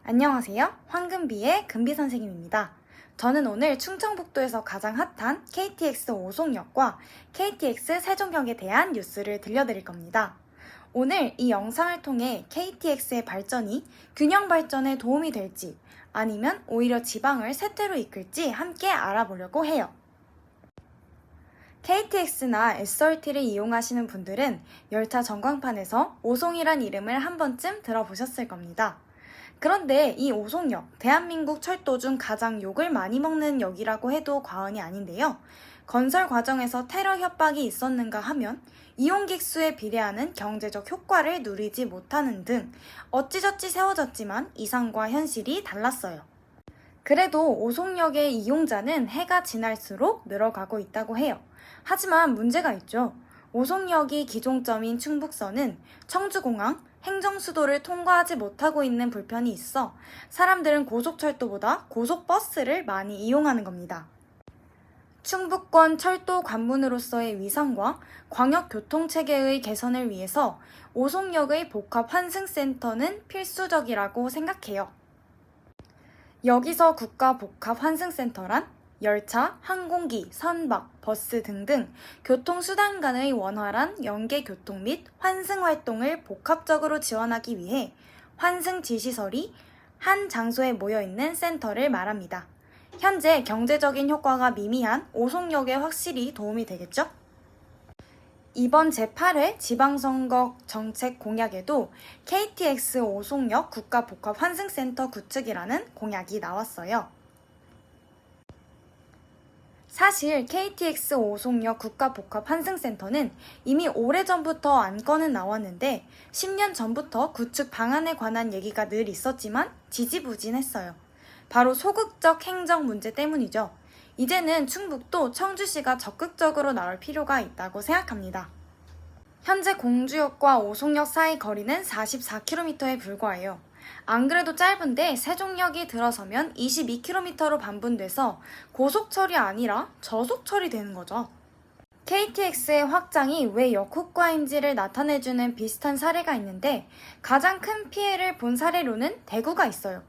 안녕하세요. 황금비의 금비 선생님입니다. 저는 오늘 충청북도에서 가장 핫한 KTX 오송역과 KTX 세종역에 대한 뉴스를 들려드릴 겁니다. 오늘 이 영상을 통해 KTX의 발전이 균형 발전에 도움이 될지 아니면 오히려 지방을 쇠퇴로 이끌지 함께 알아보려고 해요. KTX나 SRT를 이용하시는 분들은 열차 전광판에서 오송이란 이름을 한 번쯤 들어보셨을 겁니다. 그런데 이 오송역, 대한민국 철도 중 가장 욕을 많이 먹는 역이라고 해도 과언이 아닌데요. 건설 과정에서 테러 협박이 있었는가 하면 이용객 수에 비례하는 경제적 효과를 누리지 못하는 등 어찌저찌 세워졌지만 이상과 현실이 달랐어요. 그래도 오송역의 이용자는 해가 지날수록 늘어가고 있다고 해요. 하지만 문제가 있죠. 오송역이 기종점인 충북선은 청주공항, 행정수도를 통과하지 못하고 있는 불편이 있어 사람들은 고속철도보다 고속버스를 많이 이용하는 겁니다. 충북권 철도 관문으로서의 위상과 광역교통체계의 개선을 위해서 오송역의 복합 환승센터는 필수적이라고 생각해요. 여기서 국가 복합 환승센터란 열차, 항공기, 선박, 버스 등등 교통수단 간의 원활한 연계교통 및 환승 활동을 복합적으로 지원하기 위해 환승 지시설이 한 장소에 모여있는 센터를 말합니다. 현재 경제적인 효과가 미미한 오송역에 확실히 도움이 되겠죠? 이번 제8회 지방선거 정책 공약에도 KTX 오송역 국가복합환승센터 구축이라는 공약이 나왔어요. 사실 KTX 오송역 국가복합환승센터는 이미 오래전부터 안건은 나왔는데 10년 전부터 구축 방안에 관한 얘기가 늘 있었지만 지지부진했어요. 바로 소극적 행정 문제 때문이죠. 이제는 충북도 청주시가 적극적으로 나올 필요가 있다고 생각합니다. 현재 공주역과 오송역 사이 거리는 44km에 불과해요. 안 그래도 짧은데 세종역이 들어서면 22km로 반분돼서 고속철이 아니라 저속철이 되는 거죠. KTX의 확장이 왜 역효과인지를 나타내주는 비슷한 사례가 있는데 가장 큰 피해를 본 사례로는 대구가 있어요.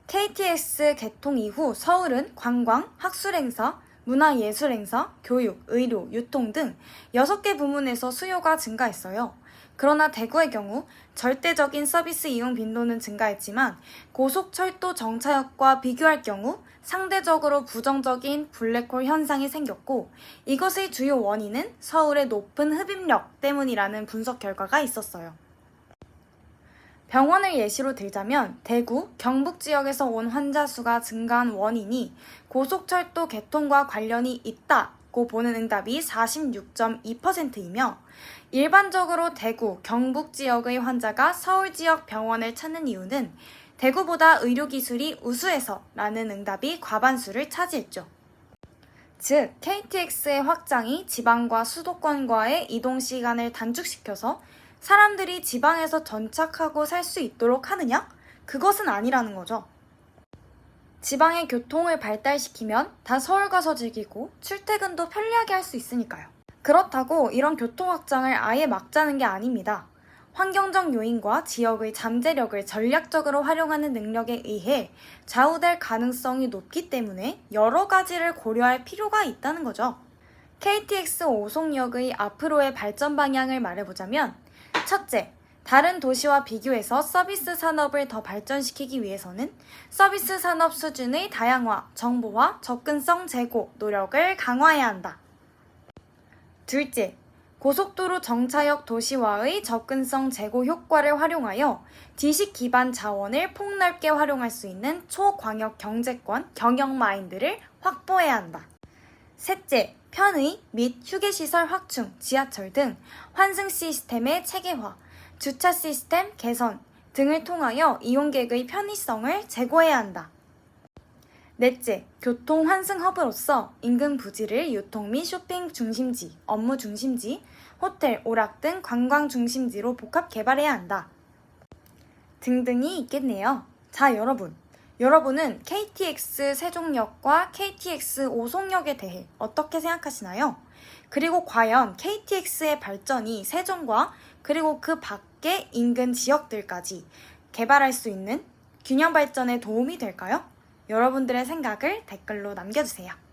KTX 개통 이후 서울은 관광, 학술행사, 문화예술행사, 교육, 의료, 유통 등 6개 부문에서 수요가 증가했어요. 그러나 대구의 경우 절대적인 서비스 이용 빈도는 증가했지만 고속철도 정차역과 비교할 경우 상대적으로 부정적인 블랙홀 현상이 생겼고 이것의 주요 원인은 서울의 높은 흡입력 때문이라는 분석 결과가 있었어요. 병원을 예시로 들자면 대구, 경북 지역에서 온 환자 수가 증가한 원인이 고속철도 개통과 관련이 있다고 보는 응답이 46.2%이며 일반적으로 대구, 경북 지역의 환자가 서울 지역 병원을 찾는 이유는 대구보다 의료기술이 우수해서라는 응답이 과반수를 차지했죠. 즉, KTX의 확장이 지방과 수도권과의 이동 시간을 단축시켜서 사람들이 지방에서 전착하고 살 수 있도록 하느냐? 그것은 아니라는 거죠. 지방의 교통을 발달시키면 다 서울 가서 즐기고 출퇴근도 편리하게 할 수 있으니까요. 그렇다고 이런 교통 확장을 아예 막자는 게 아닙니다. 환경적 요인과 지역의 잠재력을 전략적으로 활용하는 능력에 의해 좌우될 가능성이 높기 때문에 여러 가지를 고려할 필요가 있다는 거죠. KTX 오송역의 앞으로의 발전 방향을 말해보자면 첫째, 다른 도시와 비교해서 서비스 산업을 더 발전시키기 위해서는 서비스 산업 수준의 다양화, 정보화, 접근성 제고, 노력을 강화해야 한다. 둘째, 고속도로 정차역 도시화의 접근성 제고 효과를 활용하여 지식 기반 자원을 폭넓게 활용할 수 있는 초광역 경제권, 경영 마인드를 확보해야 한다. 셋째, 편의 및 휴게시설 확충, 지하철 등 환승 시스템의 체계화, 주차 시스템 개선 등을 통하여 이용객의 편의성을 제고해야 한다. 넷째, 교통 환승 허브로서 인근 부지를 유통 및 쇼핑 중심지, 업무 중심지, 호텔, 오락 등 관광 중심지로 복합 개발해야 한다. 등등이 있겠네요. 자, 여러분은 KTX 세종역과 KTX 오송역에 대해 어떻게 생각하시나요? 그리고 과연 KTX의 발전이 세종과 그리고 그 밖의 인근 지역들까지 개발할 수 있는 균형 발전에 도움이 될까요? 여러분들의 생각을 댓글로 남겨주세요.